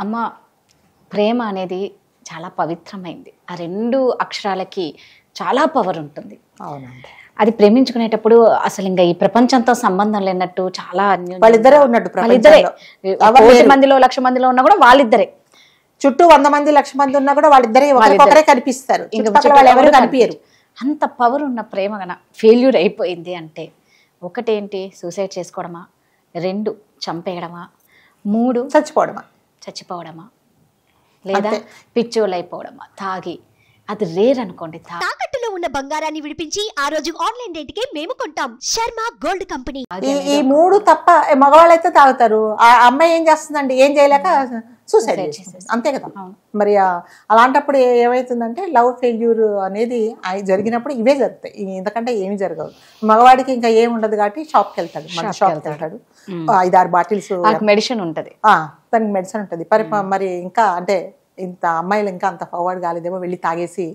అమ్మ ప్రేమ అనేది చాలా పవిత్రమైంది. ఆ 2 అక్షరాలకి చాలా పవర్ ఉంటుంది. అవునండి. అది ప్రేమించుకునేటప్పుడు అసలు ఇంకా ఈ ప్రపంచంతో సంబంధం లేనట్టు చాలా వాళ్ళిద్దరే ఉన్నట్టు వాళ్ళిద్దరే. కోటి మందిలో 1,00,000 మందిలో ఉన్నా కూడా వాళ్ళిద్దరే. చుట్టూ 100 మంది 1,00,000 మంది ఉన్నా కూడా వాళ్ళిద్దరే ఒకరికొకరే కనిపిస్తారు. వాళ్ళు ఎవరు కనిపించరు. అంత పవర్ ఉన్న ప్రేమ గన ఫెయిల్యూర్ అయిపోయింది అంటే ఒకటేంటి, సూసైడ్ చేసుకోవడమా, 2 చంపేయడమా, 3 చచ్చిపోవడమా, లేదా పిచ్చోళ్ళు అయిపోవడమా తాగి. అది రేర్ అనుకోండి. తాకట్టులో ఉన్న బంగారాన్ని విడిపించి ఆ రోజు ఆన్లైన్ రేటుకే మేము కొంటాం. Sharma gold company. ఈ 3 తప్ప మగవాళ్ళైతే తాగుతారు. ఆ అమ్మాయి ఏం చేస్తుందండి, ఏం చేయలేక సూసైడ్ చేస్తుంది, అంతే కదా. మరి అలాంటప్పుడు ఏమవుతుందంటే లవ్ ఫెయిల్యూర్ అనేది జరిగినప్పుడు ఇవే జరుగుతాయి, ఎందుకంటే ఏమి జరగవు. మగవాడికి ఇంకా ఏమి ఉండదు కాబట్టి షాప్కి వెళ్తాడు, మన షాప్కి వెళ్తాడు, 5-6 బాటిల్స్ మెడిసిన్ ఉంటుంది, దానికి మెడిసిన్ ఉంటుంది. మరి ఇంకా అంటే ఇంత అమ్మాయిలు ఇంకా అంత ఫార్వర్డ్ కాలేదేమో వెళ్ళి తాగేసి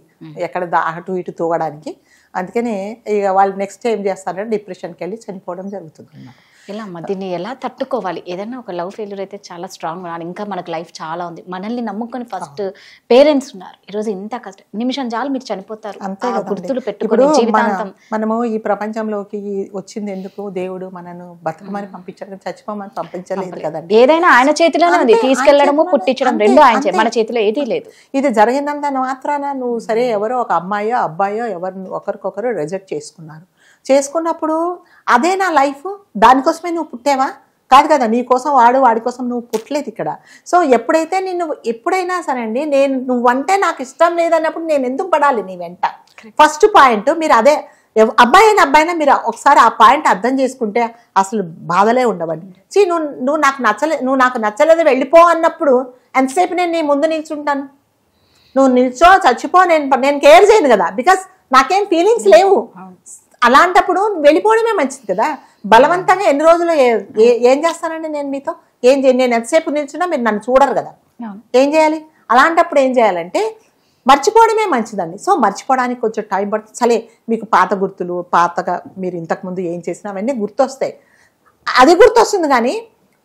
ఎక్కడ అటు ఇటు తూగడానికి. అందుకని ఇక వాళ్ళు నెక్స్ట్ ఏం చేస్తారంటే డిప్రెషన్కి వెళ్ళి చనిపోవడం జరుగుతుంది అన్నమాట. ఇలా దీన్ని ఎలా తట్టుకోవాలి? ఏదైనా ఒక లవ్ ఫెయిల్యూర్ అయితే చాలా స్ట్రాంగ్ ఉండాలి. ఇంకా మనకు లైఫ్ చాలా ఉంది, మనల్ని నమ్ముకొని ఫస్ట్ పేరెంట్స్ ఉన్నారు. ఈరోజు ఇంత కష్టం, నిమిషం చాలు మీరు చనిపోతారు. అంతే గుర్తులు పెట్టుకుని జీవితాంతం. మనము ఈ ప్రపంచంలోకి వచ్చింది ఎందుకు? దేవుడు మనను బతుకమని పంపించాడు, చచ్చిపోమని పంపించలేదు కదండి. ఏదైనా ఆయన చేతిలోనే ఉంది, తీసుకెళ్లడము పుట్టించడం 2 ఆయన, మన చేతిలో ఏదీ లేదు. ఇది జరిగినంత మాత్రాన నువ్వు సరే ఎవరో ఒక అమ్మాయో అబ్బాయో ఎవరు ఒకరికొకరు రిజెక్ట్ చేసుకున్నప్పుడు అదే నా లైఫ్, దానికోసమే నువ్వు పుట్టావా? కాదు కదా. నీ కోసం వాడి కోసం నువ్వు పుట్టలేదు ఇక్కడ. సో ఎప్పుడైతే ఎప్పుడైనా సరే అండి, నువ్వంటే నాకు ఇష్టం లేదన్నప్పుడు నేను ఎందుకు పడాలి నీ వెంట? ఫస్ట్ పాయింట్ మీరు అదే, అబ్బాయినా మీరు ఒకసారి ఆ పాయింట్ అర్థం చేసుకుంటే అసలు బాధలే ఉండవండి. నువ్వు నాకు నచ్చలేదు వెళ్ళిపో అన్నప్పుడు ఎంతసేపు నేను నీ ముందు నిల్చుంటాను? నువ్వు నిల్చో చచ్చిపో, నేను కేర్ చేయను కదా, బికాస్ నాకేం ఫీలింగ్స్ లేవు. అలాంటప్పుడు వెళ్ళిపోవడమే మంచిది కదా. బలవంతంగా ఎన్ని రోజులు ఏం చేస్తానండి నేను మీతో? నేను ఎంతసేపు నిల్చున్నా మీరు నన్ను చూడరు కదా, ఏం చేయాలి? అలాంటప్పుడు ఏం చేయాలంటే మర్చిపోవడమే మంచిదండి. సో మర్చిపోవడానికి కొంచెం టైం పడుతుంది. సరే మీకు పాత గుర్తులు, పాతగా మీరు ఇంతకుముందు ఏం చేసినా అవన్నీ గుర్తొస్తాయి. అది గుర్తొస్తుంది కానీ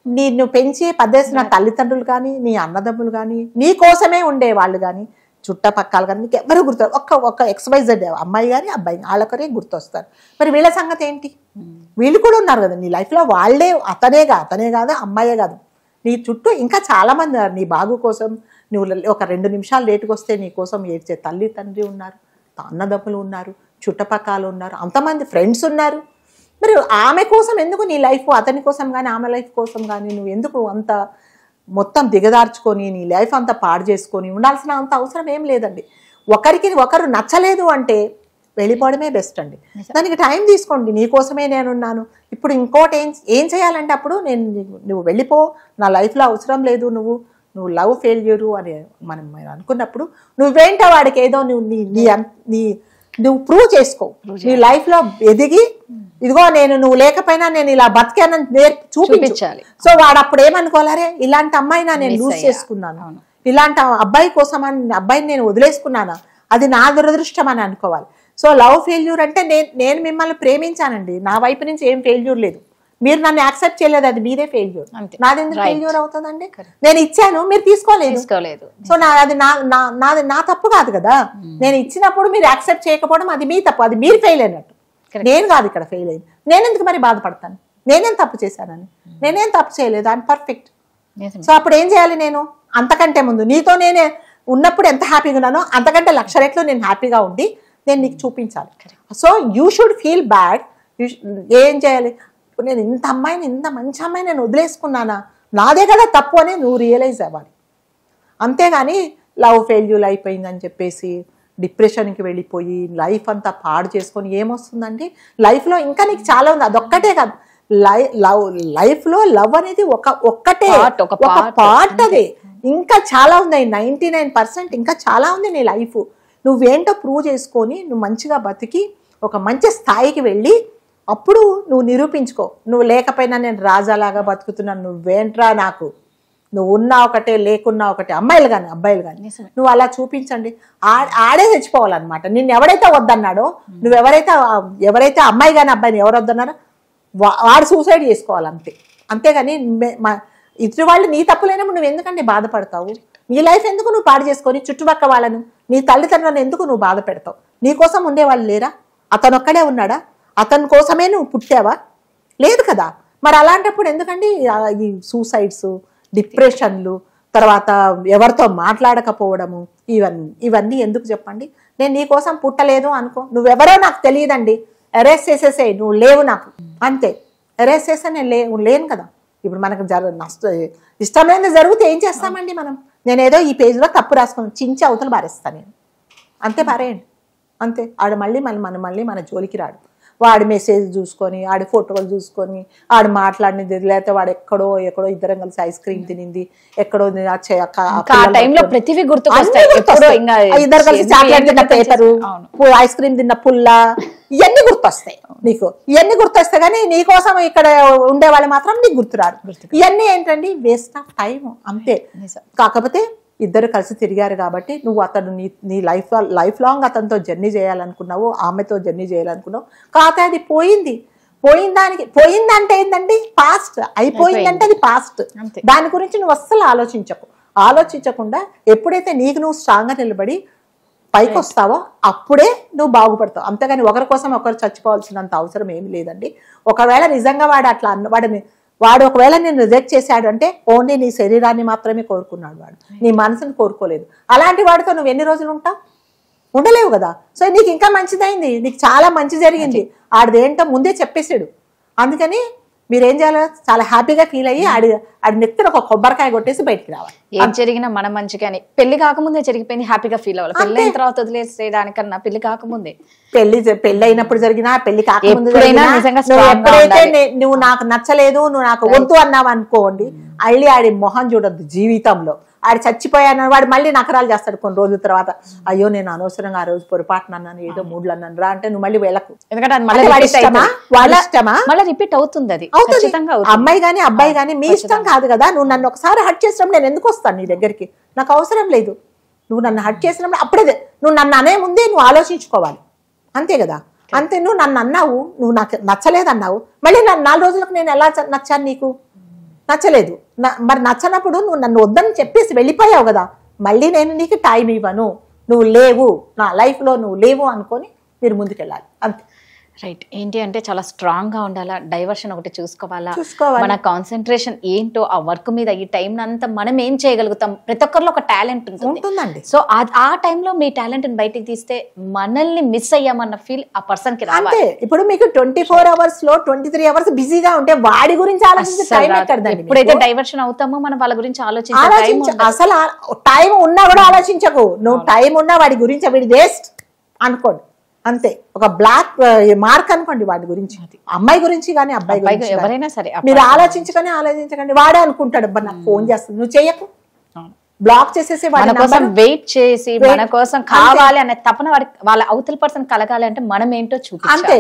నిన్ను పెంచి పద్దేసిన తల్లిదండ్రులు కానీ, నీ అన్నదమ్ములు కానీ, నీ కోసమే ఉండేవాళ్ళు కానీ, చుట్టపక్కల కానీ మీకు ఎవరు గుర్తారు? ఒక్క XYZ అమ్మాయి కానీ అబ్బాయి వాళ్ళొకరే గుర్తొస్తారు. మరి వీళ్ళ సంగతి ఏంటి? వీళ్ళు కూడా ఉన్నారు కదా నీ లైఫ్లో. వాళ్ళే అతనే కాదు అమ్మాయే కాదు, నీ చుట్టూ ఇంకా చాలామంది ఉన్నారు. నీ బాగు కోసం నువ్వు ఒక 2 నిమిషాలు లేటుకు వస్తే నీ కోసం ఏడ్చే తల్లి తండ్రి ఉన్నారు, అన్నదమ్ములు ఉన్నారు, చుట్టపక్కల ఉన్నారు, అంతమంది ఫ్రెండ్స్ ఉన్నారు. మరి ఆమె కోసం ఎందుకు నీ లైఫ్, అతని కోసం కానీ ఆమె లైఫ్ కోసం కానీ నువ్వు ఎందుకు అంత మొత్తం దిగదార్చుకొని నీ లైఫ్ అంతా పాడు చేసుకొని ఉండాల్సిన అంత అవసరం ఏం లేదండి. ఒకరు నచ్చలేదు అంటే వెళ్ళిపోవడమే బెస్ట్ అండి. దానికి టైం తీసుకోండి. నీకోసమే నేనున్నాను. ఇప్పుడు ఇంకోటి ఏం చేయాలంటే అప్పుడు నువ్వు వెళ్ళిపో, నా లైఫ్లో అవసరం లేదు, నువ్వు లవ్ ఫెయిల్యూరు అని మనం అనుకున్నప్పుడు నువ్వేంటో వాడికి ఏదో నువ్వు ప్రూవ్ చేసుకో. నీ లైఫ్లో ఎదిగి ఇదిగో నువ్వు లేకపోయినా నేను ఇలా బతికానని చూపించాలి. సో వాడు అప్పుడు ఏమనుకోవాలరే, ఇలాంటి అమ్మాయినా నేను లూజ్ చేసుకున్నాను, ఇలాంటి అబ్బాయిని నేను వదిలేసుకున్నానా, అది నా దురదృష్టం అని అనుకోవాలి. సో లవ్ ఫెయిల్యూర్ అంటే నేను మిమ్మల్ని ప్రేమించానండి, నా వైపు నుంచి ఏం ఫెయిల్యూర్ లేదు, మీరు నన్ను యాక్సెప్ట్ చేయలేదు, అది మీదే ఫెయిల్యూర్. నాది ఎందుకు ఫెయిల్యూర్ అవుతుందండి? నేను ఇచ్చాను, మీరు తీసుకోలేదు. సో అది నా తప్పు కాదు కదా. నేను ఇచ్చినప్పుడు మీరు యాక్సెప్ట్ చేయకపోవడం అది మీ తప్పు, అది మీరు ఫెయిల్ అయినట్టు. నేను కాదు ఇక్కడ ఫెయిల్ అయింది. నేనెందుకు మరి బాధపడతాను? నేనేం తప్పు చేశానని? నేనేం తప్పు చేయలేదు, ఐఎమ్ పర్ఫెక్ట్. సో అప్పుడు ఏం చేయాలి? నేను అంతకంటే ముందు నీతో నేనే ఉన్నప్పుడు ఎంత హ్యాపీగా ఉన్నానో అంతకంటే 1,00,000 రెట్లు నేను హ్యాపీగా ఉండి నేను నీకు చూపించాలి. So you should feel bad. ఏం చేయాలి? నేను ఇంత అమ్మాయిని, ఇంత మంచి అమ్మాయిని నేను వదిలేసుకున్నానా, నాదే కదా తప్పు అని నువ్వు రియలైజ్ అవ్వాలి. అంతేగాని లవ్ ఫెయిల్యూర్ అయిపోయిందని చెప్పేసి డిప్రెషన్కి వెళ్ళిపోయి లైఫ్ అంతా పాడు చేసుకొని ఏమొస్తుందండి? లైఫ్లో ఇంకా నీకు చాలా ఉంది, అదొక్కటే కాదు. లైఫ్లో లవ్ అనేది ఒక్కటే ఒక పార్ట్. అదే ఇంకా చాలా ఉన్నాయి, 99% ఇంకా చాలా ఉంది నీ లైఫ్. నువ్వేంటో ప్రూవ్ చేసుకొని నువ్వు మంచిగా బతికి ఒక మంచి స్థాయికి వెళ్ళి అప్పుడు నువ్వు నిరూపించుకో. నువ్వు లేకపోయినా నేను రాజాలాగా బతుకుతున్నాను, నువ్వేంట్రా నాకు, నువ్వు ఉన్నా ఒకటే లేకున్నా ఒకటే, అమ్మాయిలు కానీ అబ్బాయిలు కానీ నువ్వు అలా చూపించండి. ఆడే తెచ్చిపోవాలన్నమాట. నిన్ను ఎవరైతే వద్దన్నాడో, నువ్వు ఎవరైతే అమ్మాయి కానీ అబ్బాయిని ఎవరు వద్దన్నారో వాడు సూసైడ్ చేసుకోవాలి అంతే. అంతేగాని ఇతరు వాళ్ళు నీ తప్పు లేనప్పుడు నువ్వు ఎందుకంటే బాధపడతావు? నీ లైఫ్ ఎందుకు నువ్వు పాడు చేసుకొని చుట్టుపక్కల వాళ్ళను, నీ తల్లిదండ్రులను ఎందుకు నువ్వు బాధ పెడతావు? నీ కోసం ఉండేవాళ్ళు లేరా? అతను ఒక్కడే ఉన్నాడా? అతని కోసమే నువ్వు పుట్టావా? లేదు కదా. మరి అలాంటప్పుడు ఎందుకండి ఈ సూసైడ్స్, డిప్రెషన్లు, తర్వాత ఎవరితో మాట్లాడకపోవడము, ఇవన్నీ ఎందుకు చెప్పండి? నేను నీ కోసం పుట్టలేదు అనుకో, నువ్వెవరో నాకు తెలియదండి, అరెస్ట్ చేసేసేయి, నువ్వు లేవు నాకు, అంతే. అరెస్ట్ చేస్తే నేను లేను కదా. ఇప్పుడు మనకు ఇష్టం లేని జరిగితే ఏం చేస్తామండి మనం? నేనేదో ఈ పేజీలో తప్పు రాసుకుని చించి అవతల పారేస్తాను నేను, అంతే, పారేయండి అంతే. ఆడు మళ్ళీ మన జోలికి రాడు. వాడి మెసేజ్ చూసుకొని, ఆడి ఫోటోలు చూసుకొని, ఆడు మాట్లాడినది, లేకపోతే వాడు ఎక్కడో ఇద్దరం కలిసి ఐస్ క్రీమ్ తినింది, ఎక్కడో ప్రతివి ఇద్దరు కలిసి చాక్లెట్ తిన్న పేపరు, ఐస్ క్రీమ్ తిన్న పుల్ల, ఇవన్నీ గుర్తొస్తాయి నీకు. ఇవన్నీ గుర్తొస్తాయి కానీ నీకోసం ఇక్కడ ఉండేవాళ్ళు మాత్రం నీకు గుర్తురారు. ఇవన్నీ ఏంటండి? వేస్ట్ ఆఫ్ టైం, అంతే. కాకపోతే ఇద్దరు కలిసి తిరిగారు కాబట్టి నువ్వు అతను నీ లైఫ్ లాంగ్ అతనితో జర్నీ చేయాలనుకున్నావు, ఆమెతో జర్నీ చేయాలనుకున్నావు. కాకపోతే అది పోయిందంటే ఏంటండి? పాస్ట్ అయిపోయిందంటే అది పాస్ట్. దాని గురించి నువ్వు అస్సలు ఆలోచించకుండా ఎప్పుడైతే నీకు నువ్వు స్ట్రాంగ్గా నిలబడి పైకి వస్తావో అప్పుడే నువ్వు బాగుపడతావు. అంతేగాని ఒకరి కోసం ఒకరు చచ్చిపోవాల్సినంత అవసరం ఏమి లేదండి. ఒకవేళ నిజంగా వాడు ఒకవేళ నేను రిజెక్ట్ చేశాడు అంటే ఓన్లీ నీ శరీరాన్ని మాత్రమే కోరుకున్నాడు, వాడు నీ మనసుని కోరుకోలేదు. అలాంటి వాడితో నువ్వు ఎన్ని రోజులు ఉంటావు? ఉండలేవు కదా. సో నీకు ఇంకా మంచిదైంది, నీకు చాలా మంచి జరిగింది. ఆడిదేంటో ముందే చెప్పేసాడు. అందుకని మీరేం చేయాలి? చాలా హ్యాపీగా ఫీల్ అయ్యి ఆడి నెత్తిన ఒక కొబ్బరికాయ కొట్టేసి బయటికి రావాలి. ఏం జరిగినా మన మంచిగానే. పెళ్లి కాకముందే జరిగిపోయింది, హ్యాపీగా ఫీల్ అవ్వాలి. పెళ్లి అయిన తర్వాత వదిలేసేదానికన్నా పెళ్లి కాకముందే, పెళ్లి అయినప్పుడు జరిగినా, పెళ్లి కాకముందు ఎప్పుడైతే నువ్వు నాకు నచ్చలేదు, నువ్వు నాకు వద్దు అన్నావు అనుకోండి, మళ్ళీ ఆడి మొహం చూడొద్దు జీవితంలో. ఆడు చచ్చిపోయాను వాడు మళ్ళీ నకరాలు చేస్తాడు కొన్ని రోజుల తర్వాత. అయ్యో నేను అనవసరంగా ఆ రోజు పొరపాటున అన్నాను, ఏదో మూడ్లు అన్నాను రా అంటే నువ్వు మళ్ళీ వెళ్ళకు. ఎందుకంటే మళ్ళీ రిపీట్ అవుతుంది. అది అమ్మాయి గానీ అబ్బాయి గానీ మీ ఇష్టం కాదు కదా. నువ్వు నన్ను ఒకసారి హర్ట్ చేసినప్పుడు నేను ఎందుకు వస్తాను నీ దగ్గరికి? నాకు అవసరం లేదు. నువ్వు నన్ను హర్ట్ చేసినప్పుడు అప్పుడే నువ్వు నన్ను అనే ముందే నువ్వు ఆలోచించుకోవాలి, అంతే కదా. అంతే. నువ్వు నన్ను అన్నావు, నువ్వు నాకు నచ్చలేదన్నావు, మళ్ళీ 4 రోజులకు నేను ఎలా నచ్చాను? నీకు నచ్చలేదు. మరి నచ్చనప్పుడు నువ్వు నన్ను వద్దని చెప్పేసి వెళ్ళిపోయావు కదా. మళ్ళీ నేను నీకు టైం ఇవ్వను, నువ్వు లేవు, నా లైఫ్లో నువ్వు లేవు అనుకొని మీరు ముందుకెళ్ళాలి, అంతే. రైట్. ఏంటి అంటే చాలా స్ట్రాంగ్ గా ఉండాలా, డైవర్షన్ ఒకటి చూసుకోవాలా, మన కాన్సన్ట్రేషన్ ఏంటో ఆ వర్క్ మీద ఈ టైం అంతా మనం ఏం చేయగలుగుతాం. ప్రతి ఒక్కరిలో ఒక టాలెంట్ ఉంటుందండి. సో ఆ టైంలో మీ టాలెంట్ బయటికి తీస్తే మనల్ని మిస్ అయ్యామన్న ఫీల్ ఆ పర్సన్ కి రావాలి. ఇప్పుడు మీకు 24 hours లో 23 hours బిజీగా ఉంటే వాడి గురించి ఎప్పుడైతే డైవర్షన్ అవుతామో మనం వాళ్ళ గురించి అసలు టైం ఉన్నా కూడా ఆలోచించకు. నువ్వు టైం ఉన్నా వాడి గురించి వీడి వేస్ట్ అనుకోండి, అంతే. ఒక బ్లాక్ మార్క్ అనుకోండి వాడి గురించి. అమ్మాయి గురించి కానీ అబ్బాయి గురించి ఎవరైనా సరే మీరు ఆలోచించకండి. వాడే అనుకుంటాడు నాకు ఫోన్ చేస్తుంది, నువ్వు చెయ్యకు, బ్లాక్ చేసేసి మన కోసం వెయిట్ చేసి మన కోసం కావాలి అనే తపన వాళ్ళ అవతల పర్సన్ కలగాలి అంటే మనం ఏంటో చూపించాలి, అంతే.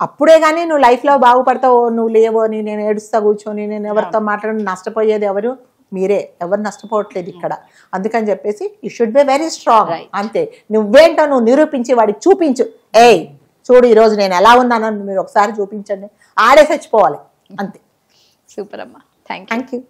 అప్పుడే గానీ నువ్వు లైఫ్ లో బాగుపడతావు. నువ్వు లేవో అని నేను ఏడుస్తా కూర్చొని నేను ఎవరితో మాట్లాడి నష్టపోయేది ఎవరు? మీరే. ఎవరు నష్టపోవట్లేదు ఇక్కడ. అందుకని చెప్పేసి you should be very strong, అంతే. నువ్వేంటో నువ్వు నిరూపించి వాడికి చూపించు. ఏయ్ చూడు ఈ రోజు నేను ఎలా ఉన్నానని మీరు ఒకసారి చూపించండి, ఆడే చచ్చిపోవాలి, అంతే. సూపర్ అమ్మా, థ్యాంక్ యూ.